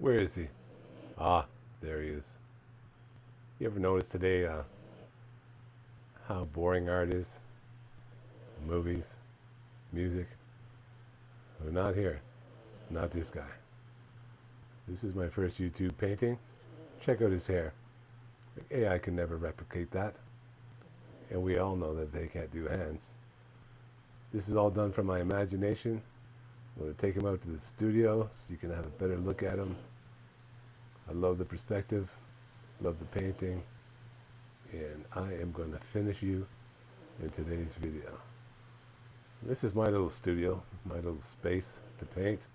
Where is he? Ah, there he is. You ever notice today how boring art is? Movies, music? Well, not here. Not this guy. This is my first YouTube painting. Check out his hair. AI can never replicate that. And we all know that they can't do hands. This is all done from my imagination. I'm going to take him out to the studio so you can have a better look at him. I love the perspective, love the painting, and I am going to finish you in today's video. This is my little studio, my little space to paint.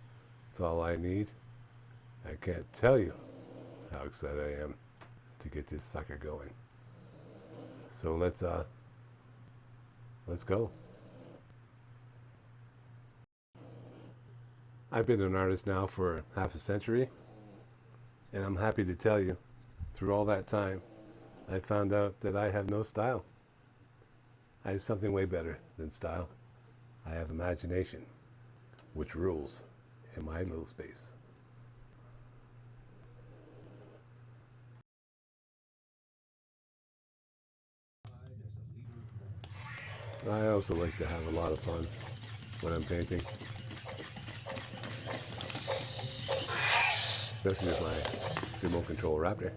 It's all I need. I can't tell you how excited I am to get this sucker going. So let's go. I've been an artist now for half a century, and I'm happy to tell you, through all that time, I found out that I have no style. I have something way better than style. I have imagination, which rules in my little space. I also like to have a lot of fun when I'm painting, especially with my remote control Raptor.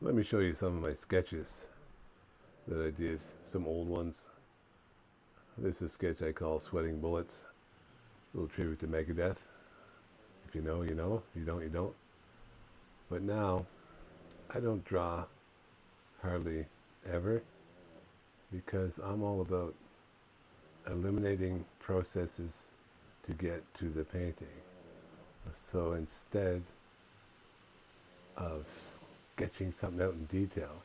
Let me show you some of my sketches that I did, some old ones. This is a sketch I call Sweating Bullets, a little tribute to Megadeth. If you know, you know. If you don't, you don't. But now, I don't draw hardly ever because I'm all about eliminating processes to get to the painting. So instead of sketching something out in detail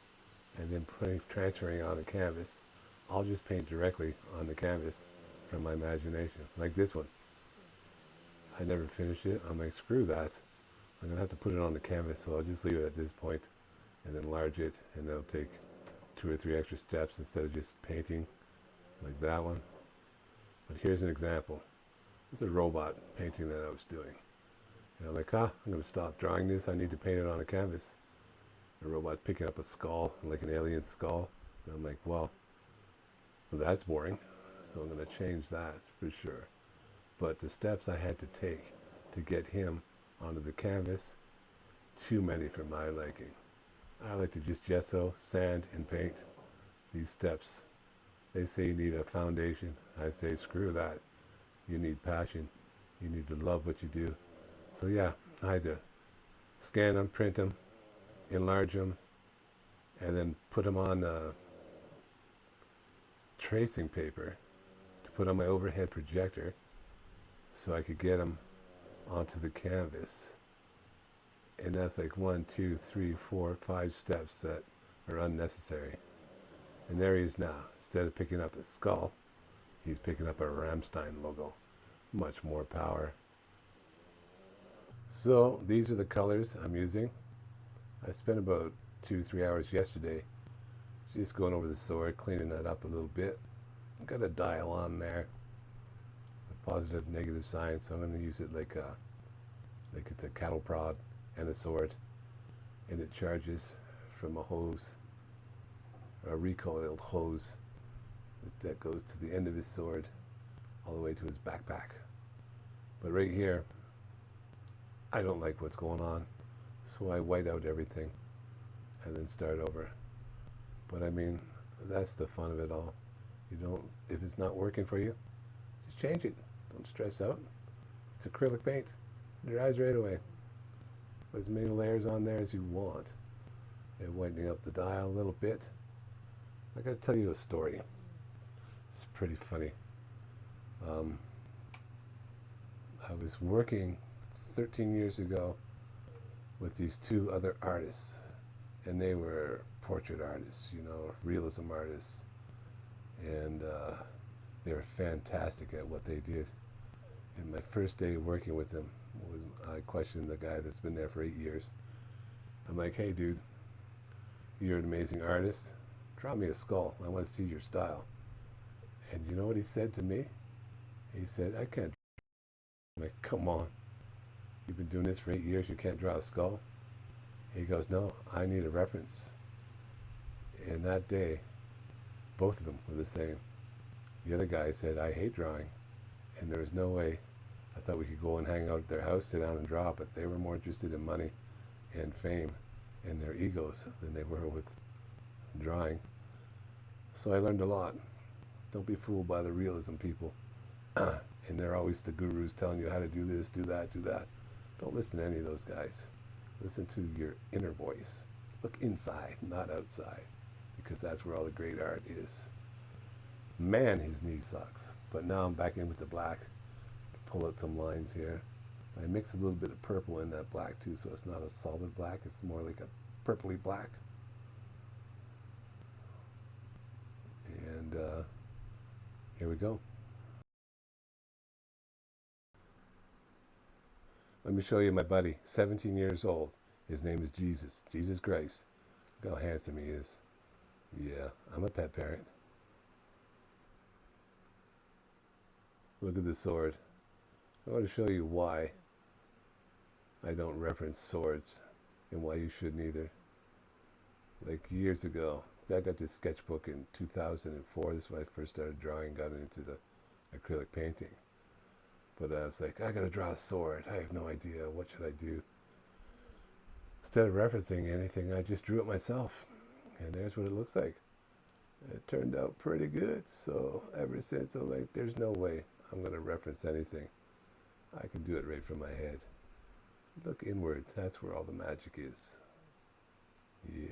and then transferring it on the canvas, I'll just paint directly on the canvas from my imagination, like this one. I never finished it. I'm like, screw that. I'm going to have to put it on the canvas, so I'll just leave it at this point and enlarge it, and it'll take 2 or 3 extra steps instead of just painting like that one. But here's an example. This is a robot painting that I was doing. And I'm like, I'm going to stop drawing this. I need to paint it on a canvas. The robot's picking up a skull, like an alien skull. And I'm like, well, that's boring. So I'm going to change that for sure. But the steps I had to take to get him onto the canvas, too many for my liking. I like to just gesso, sand, and paint. These steps, they say you need a foundation. I say screw that. You need passion. You need to love what you do. So yeah, I had to scan them, print them, enlarge them, and then put them on tracing paper to put on my overhead projector so I could get them onto the canvas. And that's like 1, 2, 3, 4, 5 steps that are unnecessary. And there he is now. Instead of picking up a skull, he's picking up a Rammstein logo. Much more power. So these are the colors I'm using. I spent about 2-3 hours yesterday just going over the sword, cleaning that up a little bit. I've got a dial on there, a positive, negative sign, so I'm going to use it like it's a cattle prod and a sword, and it charges from a hose, a recoiled hose that goes to the end of his sword all the way to his backpack. But right here, I don't like what's going on, so I white out everything and then start over. But I mean, that's the fun of it all. You don't, if it's not working for you, just change it. Don't stress out. It's acrylic paint. It dries right away. Put as many layers on there as you want. And whitening up the dial a little bit. I gotta tell you a story. It's pretty funny. I was working 13 years ago with these 2 other artists, and they were portrait artists, you know, realism artists, and they were fantastic at what they did. And my first day working with them was, I questioned the guy that's been there for 8 years. I'm like, hey dude, you're an amazing artist, Draw me a skull. I want to see your style. And you know what he said to me? He said, I can't. I'm like, come on. You've been doing this for 8 years. You can't draw a skull? He goes, no, I need a reference. And that day, both of them were the same. The other guy said, I hate drawing. And there was no way. I thought we could go and hang out at their house, sit down and draw, but they were more interested in money and fame and their egos than they were with drawing. So I learned a lot. Don't be fooled by the realism people. And they're always the gurus telling you how to do this, do that, do that. Don't listen to any of those guys. Listen to your inner voice. Look inside, not outside, because that's where all the great art is. Man, his knee sucks. But now I'm back in with the black. Pull out some lines here. I mix a little bit of purple in that black too, so it's not a solid black. It's more like a purpley black. And here we go. Let me show you my buddy, 17 years old. His name is Jesus, Jesus Christ. Look how handsome he is. Yeah, I'm a pet parent. Look at the sword. I want to show you why I don't reference swords and why you shouldn't either. Like years ago, I got this sketchbook in 2004. This is when I first started drawing, got into the acrylic painting. But I was like, I gotta draw a sword. I have no idea. What should I do? Instead of referencing anything, I just drew it myself. And there's what it looks like. It turned out pretty good. So ever since, I'm like, there's no way I'm gonna reference anything. I can do it right from my head. Look inward. That's where all the magic is. Yeah.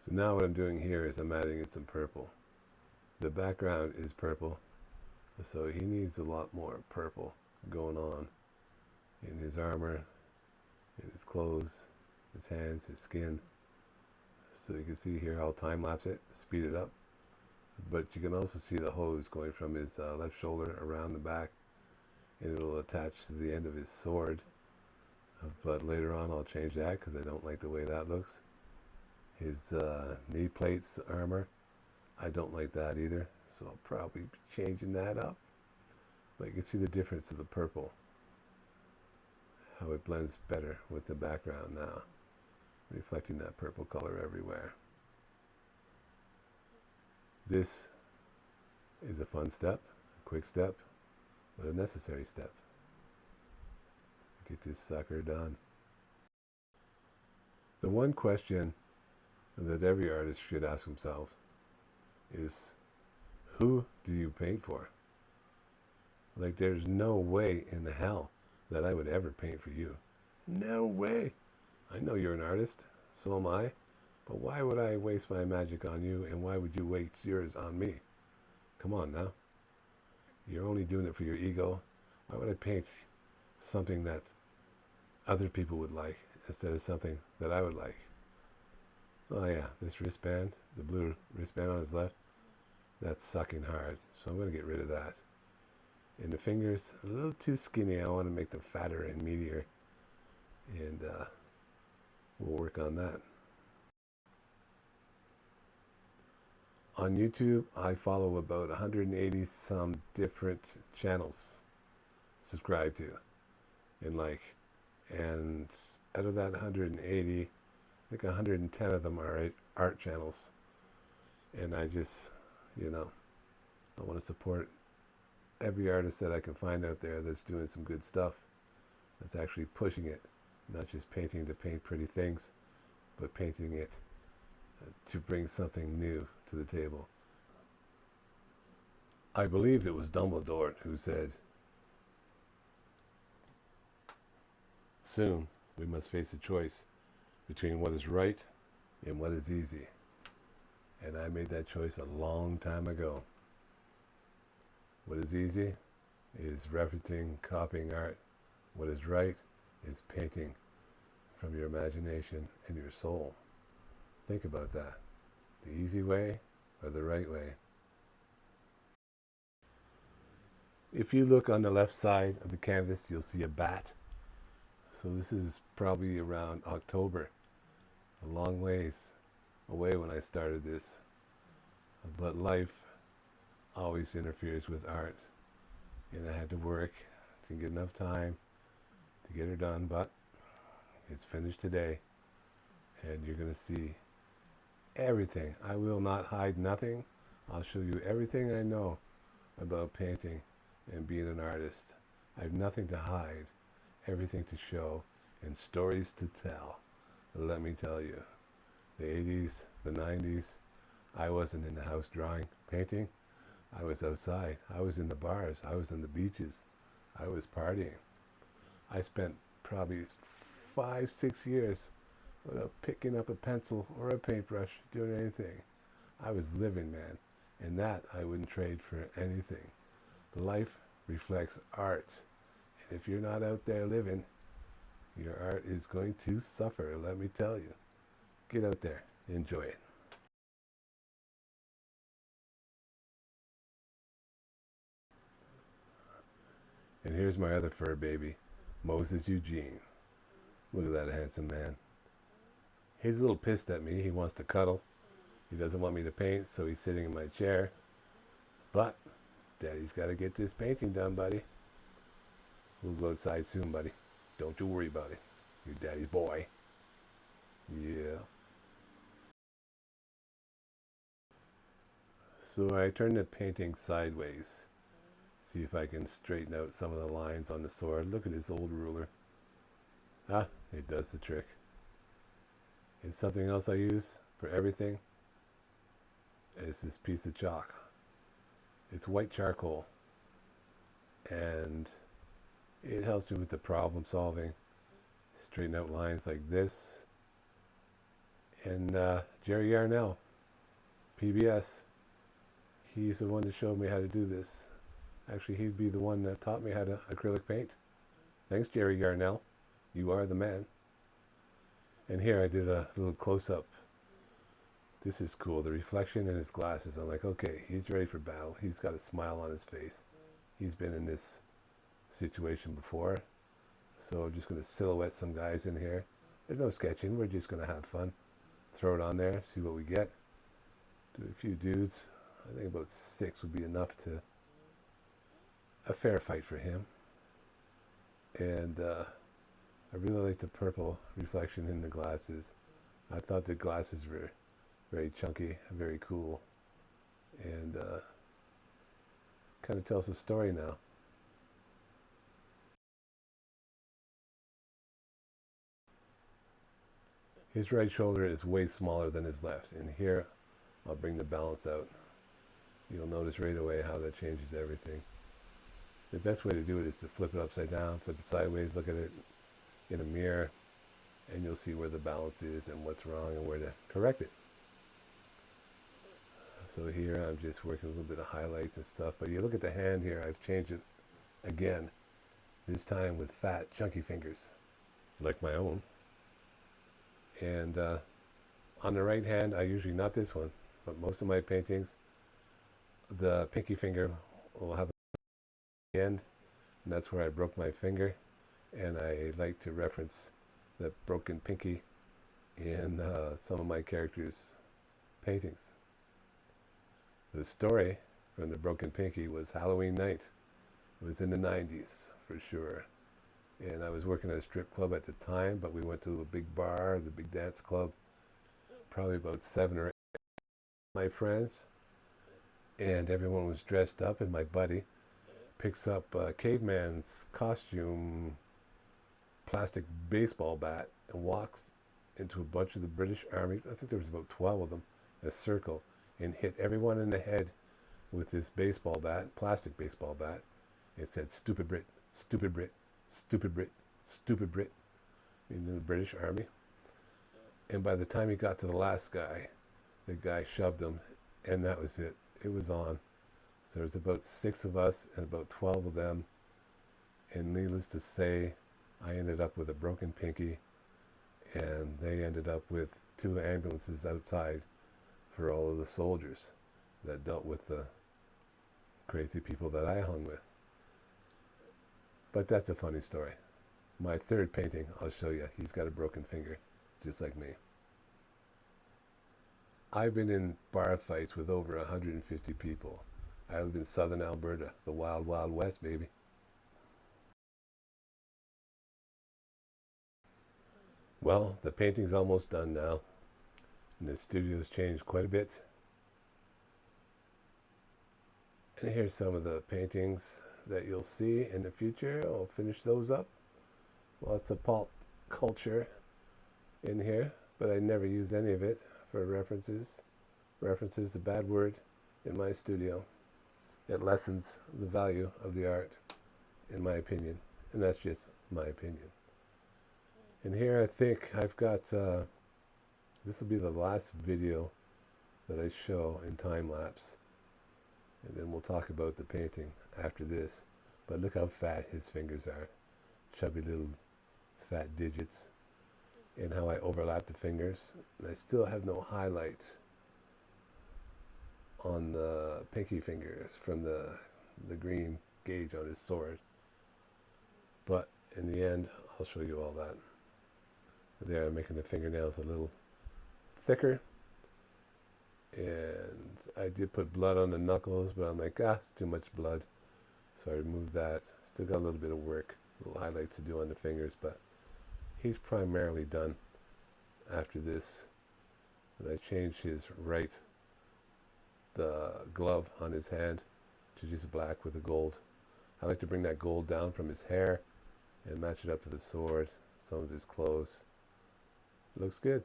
So now what I'm doing here is I'm adding in some purple. The background is purple, so he needs a lot more purple going on in his armor, in his clothes, his hands, his skin. So you can see here I'll time lapse it, speed it up. But you can also see the hose going from his left shoulder around the back, and it'll attach to the end of his sword. But later on I'll change that because I don't like the way that looks. His knee plates, armor, I don't like that either, so I'll probably be changing that up. But you can see the difference of the purple, how it blends better with the background now, reflecting that purple color everywhere. This is a fun step, a quick step, but a necessary step to get this sucker done. The one question that every artist should ask themselves is, who do you paint for? Like, there's no way in the hell that I would ever paint for you. No way. I know you're an artist, so am I, but why would I waste my magic on you, and why would you waste yours on me? Come on now. You're only doing it for your ego. Why would I paint something that other people would like instead of something that I would like? Oh yeah, this wristband, the blue wristband on his left, that's sucking hard. So I'm going to get rid of that. And the fingers, a little too skinny. I want to make them fatter and meatier. And we'll work on that. On YouTube, I follow about 180 some different channels subscribe to. And out of that 180, I think 110 of them are art channels. And I just, I want to support every artist that I can find out there that's doing some good stuff, that's actually pushing it, not just painting to paint pretty things, but painting it to bring something new to the table. I believe it was Dumbledore who said, soon we must face a choice between what is right and what is easy. And I made that choice a long time ago. What is easy is referencing, copying art. What is right is painting from your imagination and your soul. Think about that. The easy way or the right way? If you look on the left side of the canvas, you'll see a bat. So this is probably around October, a long ways away when I started this. But life always interferes with art, and I had to work, didn't get enough time to get her done, but it's finished today, and you're going to see everything. I will not hide nothing. I'll show you everything I know about painting and being an artist. I have nothing to hide, everything to show, and stories to tell. Let me tell you, the 80s, the 90s, I wasn't in the house drawing, painting. I was outside. I was in the bars. I was on the beaches. I was partying. I spent probably 5, 6 years without picking up a pencil or a paintbrush, doing anything. I was living, man, and that I wouldn't trade for anything. Life reflects art, and if you're not out there living, your art is going to suffer, let me tell you. Get out there, enjoy it. And here's my other fur baby, Moses Eugene. Look at that handsome man. He's a little pissed at me. He wants to cuddle. He doesn't want me to paint, so he's sitting in my chair. But Daddy's got to get this painting done, buddy. We'll go outside soon, buddy. Don't you worry about it. You're Daddy's boy. Yeah. So I turn the painting sideways. See if I can straighten out some of the lines on the sword. Look at this old ruler. Ah, it does the trick. It's something else I use for everything. It's this piece of chalk. It's white charcoal. And it helps me with the problem solving. Straighten out lines like this. And Jerry Yarnell, PBS, he's the one that showed me how to do this. Actually, he'd be the one that taught me how to acrylic paint. Thanks, Jerry Yarnell. You are the man. And here I did a little close-up. This is cool. The reflection in his glasses. I'm like, okay, he's ready for battle. He's got a smile on his face. He's been in this situation before. So I'm just going to silhouette some guys in here. There's no sketching. We're just going to have fun. Throw it on there, see what we get. Do a few dudes. I think about 6 would be enough to a fair fight for him. And I really like the purple reflection in the glasses. I thought the glasses were very chunky, very cool, and kind of tells a story now. His right shoulder is way smaller than his left, and here I'll bring the balance out. You'll notice right away how that changes everything. The best way to do it is to flip it upside down, flip it sideways, look at it in a mirror, and you'll see where the balance is and what's wrong and where to correct it. So here I'm just working a little bit of highlights and stuff, but you look at the hand here, I've changed it again, this time with fat, chunky fingers, like my own. And on the right hand, I usually, not this one, but most of my paintings, the pinky finger will have the end, and that's where I broke my finger. And I like to reference that broken pinky in some of my characters' paintings. The story from the broken pinky was Halloween night. It was in the 90s for sure. And I was working at a strip club at the time, but we went to a big bar, the big dance club, probably about 7 or 8 of my friends, and everyone was dressed up, and my buddy picks up a caveman's costume plastic baseball bat and walks into a bunch of the British Army, I think there was about 12 of them, in a circle, and hit everyone in the head with this baseball bat, plastic baseball bat. It said, "Stupid Brit, stupid Brit, stupid Brit, stupid Brit," in the British Army. And by the time he got to the last guy, the guy shoved him, and that was it. It was on. So there's about 6 of us and about 12 of them, and needless to say, I ended up with a broken pinky, and they ended up with 2 ambulances outside for all of the soldiers that dealt with the crazy people that I hung with. But that's a funny story. My third painting, I'll show you. He's got a broken finger, just like me. I've been in bar fights with over 150 people. I live in southern Alberta, the wild, wild west, baby. Well, the painting's almost done now, and the studio's changed quite a bit. And here's some of the paintings that you'll see in the future. I'll finish those up. Lots of pulp culture in here, but I never use any of it for references. Reference is a bad word in my studio. It lessens the value of the art, in my opinion, and that's just my opinion. And here I think I've got, this will be the last video that I show in time lapse, and then we'll talk about the painting after this. But look how fat his fingers are, chubby little fat digits, and how I overlap the fingers. And I still have no highlight on the pinky fingers from the green gauge on his sword. But in the end, I'll show you all that. There, I'm making the fingernails a little thicker. And I did put blood on the knuckles, but I'm like, it's too much blood. So I removed that. Still got a little bit of work, little highlights to do on the fingers, but he's primarily done after this. And I changed his the glove on his hand to just black with the gold. I like to bring that gold down from his hair and match it up to the sword, some of his clothes. Looks good.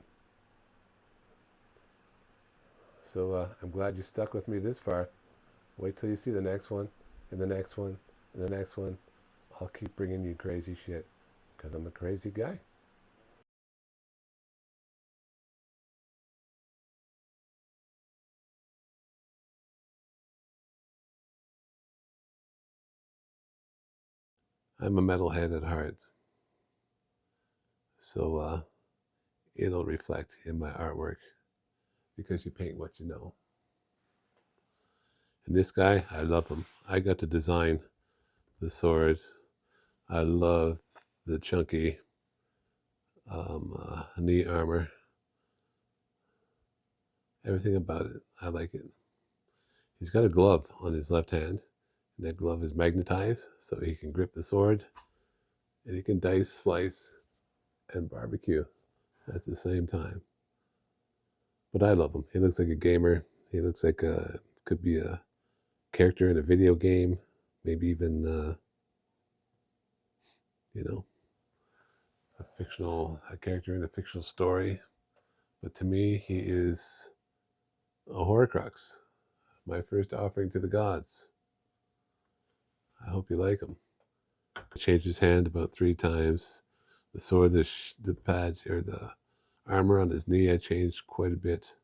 So I'm glad you stuck with me this far. Wait till you see the next one, and the next one, and the next one. I'll keep bringing you crazy shit, because I'm a crazy guy. I'm a metalhead at heart. So it'll reflect in my artwork, because you paint what you know. And this guy, I love him. I got to design the sword. I love the chunky knee armor. Everything about it, I like it. He's got a glove on his left hand, and that glove is magnetized, so he can grip the sword, and he can dice, slice, and barbecue at the same time. But I love him. He looks like a gamer. He looks like could be a character in a video game, maybe even a character in a fictional story. But to me, he is a Horcrux, my first offering to the gods. I hope you like him. Changed his hand about 3 times. The sword, the pad, or the armor on his knee, I changed quite a bit.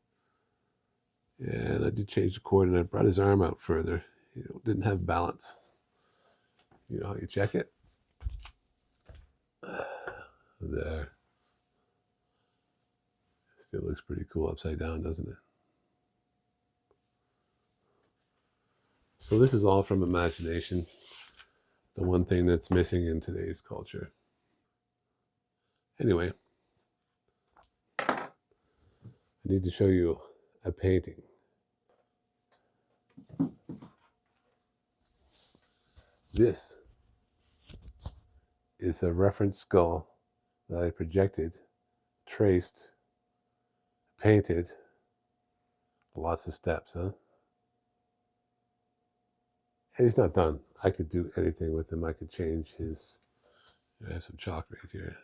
And I did change the cord, and I brought his arm out further. Didn't have balance. You know how you check it? There. Still looks pretty cool upside down, doesn't it? So this is all from imagination. The one thing that's missing in today's culture. Anyway, I need to show you a painting. This is a reference skull that I projected, traced, painted. Lots of steps, huh? And he's not done. I could do anything with him. I could change his... I have some chalk right here.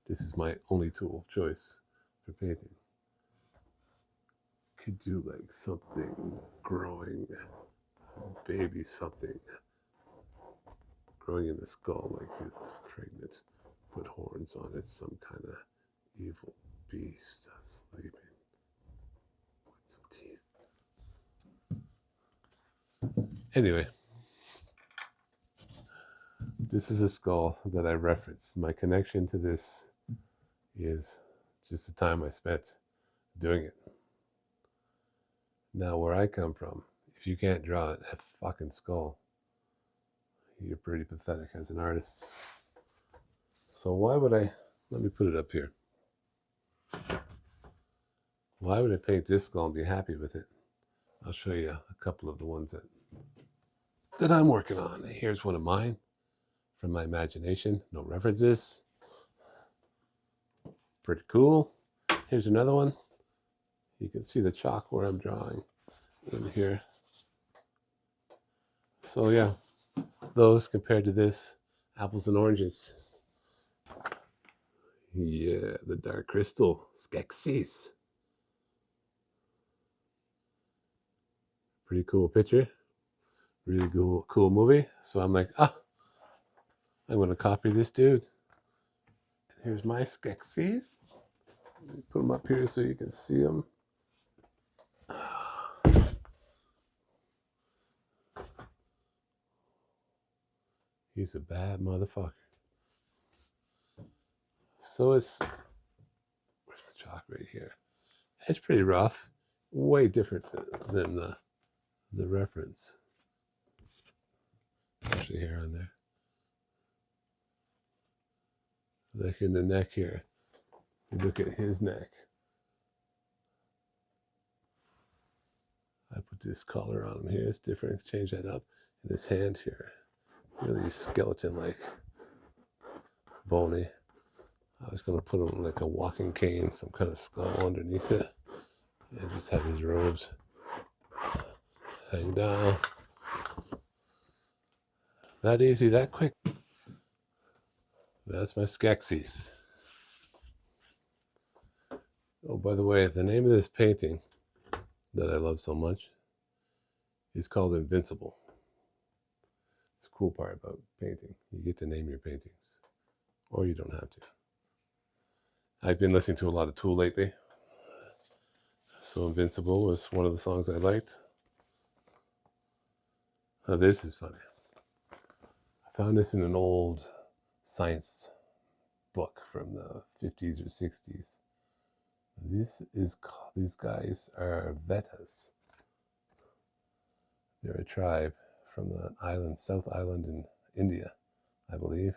This is my only tool of choice for painting. Could do like something growing, baby something growing in the skull, like it's pregnant, put horns on it, some kind of evil beast sleeping with some teeth. Anyway, this is a skull that I referenced. My connection to this is just the time I spent doing it. Now, where I come from, if you can't draw a fucking skull, you're pretty pathetic as an artist. So why would I, let me put it up here. Why would I paint this skull and be happy with it? I'll show you a couple of the ones that I'm working on. Here's one of mine from my imagination. No references. Pretty cool. Here's another one. You can see the chalk where I'm drawing in here. So yeah, those compared to this, apples and oranges. Yeah, the dark crystal, Skeksis. Pretty cool picture. Really cool movie. So I'm like, I'm going to copy this dude. Here's my Skeksis. Put them up here so you can see them. He's a bad motherfucker. So where's my chalk right here? It's pretty rough. Way different than the reference. Actually, hair on there. Like in the neck here. Look at his neck. I put this collar on him here. It's different. Change that up. And his hand here. Really skeleton-like. Bony. I was going to put him like a walking cane, some kind of skull underneath it. And just have his robes hang down. That easy, that quick. That's my Skeksis. Oh, by the way, the name of this painting that I love so much is called Invincible. It's a cool part about painting. You get to name your paintings, or you don't have to. I've been listening to a lot of Tool lately, so Invincible was one of the songs I liked. Now this is funny. I found this in an old science book from the 50s or 60s. These guys are Vedas. They're a tribe from the island, South Island in India, I believe.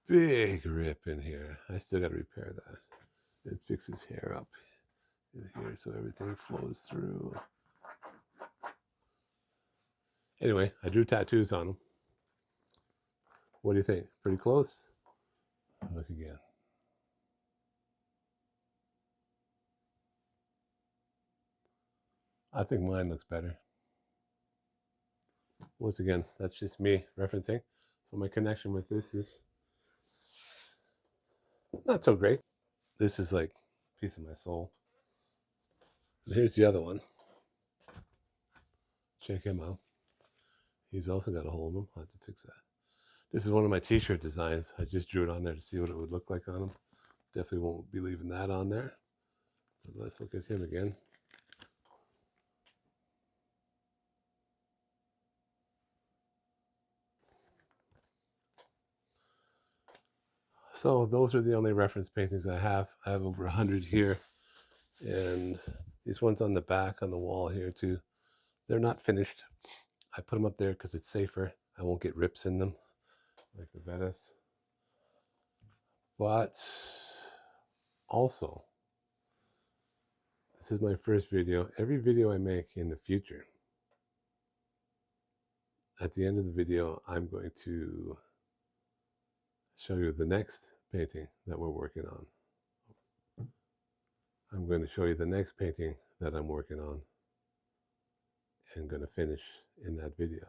Big rip in here. I still got to repair that. It fixes hair up in here so everything flows through. Anyway, I drew tattoos on them. What do you think? Pretty close? Look again. I think mine looks better. Once again, that's just me referencing. So my connection with this is not so great. This is like a piece of my soul. And here's the other one. Check him out. He's also got a hole in him. I'll have to fix that. This is one of my t-shirt designs. I just drew it on there to see what it would look like on him. Definitely won't be leaving that on there. But let's look at him again. So those are the only reference paintings I have. I have over 100 here. And these ones on the back on the wall here too. They're not finished. I put them up there because it's safer. I won't get rips in them like the Vedas. But also, this is my first video. Every video I make in the future, at the end of the video, I'm going to show you the next painting that we're working on. I'm going to show you the next painting that I'm working on and going to finish in that video.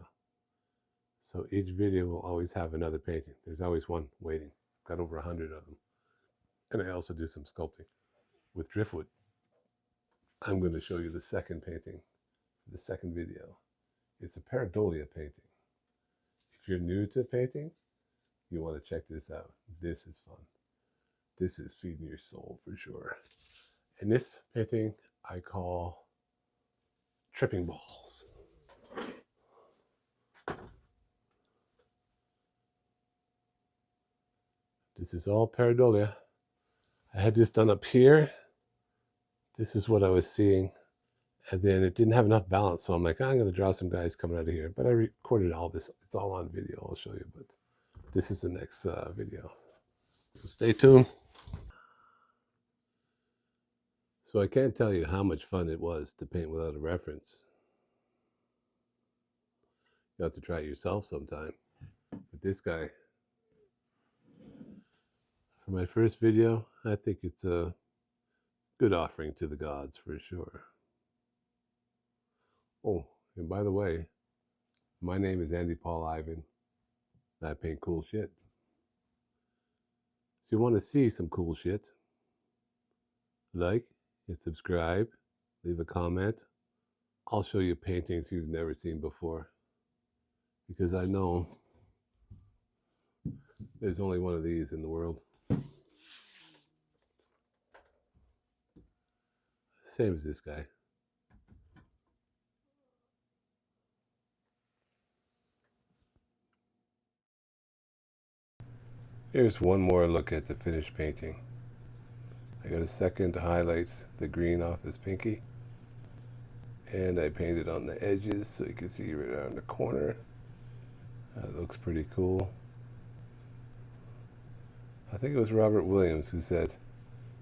So each video will always have another painting. There's always one waiting. Got over 100 of them. And I also do some sculpting with driftwood. I'm going to show you the second painting, the second video. It's a pareidolia painting. If you're new to painting, you want to check this out. This is fun. This is feeding your soul for sure. And this painting I call Tripping Balls. This is all pareidolia. I had this done up here this is what I was seeing. And then it didn't have enough balance. So I'm like, I'm going to draw some guys coming out of here. But I recorded all this. It's all on video. I'll show you. But this is the next video. So stay tuned. So I can't tell you how much fun it was to paint without a reference. You have to try it yourself sometime. But this guy, for my first video, I think it's a good offering to the gods for sure. Oh, and by the way, my name is Andy Paul Ivan. And I paint cool shit. So you want to see some cool shit, like and subscribe, leave a comment. I'll show you paintings you've never seen before, because I know there's only one of these in the world. Same as this guy. Here's one more look at the finished painting. I got a second to highlight the green off his pinky. And I painted on the edges so you can see right around the corner. That looks pretty cool. I think it was Robert Williams who said,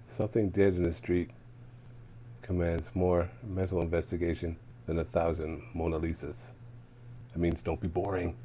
something dead in the street commands more mental investigation than 1,000 Mona Lisas. That means don't be boring.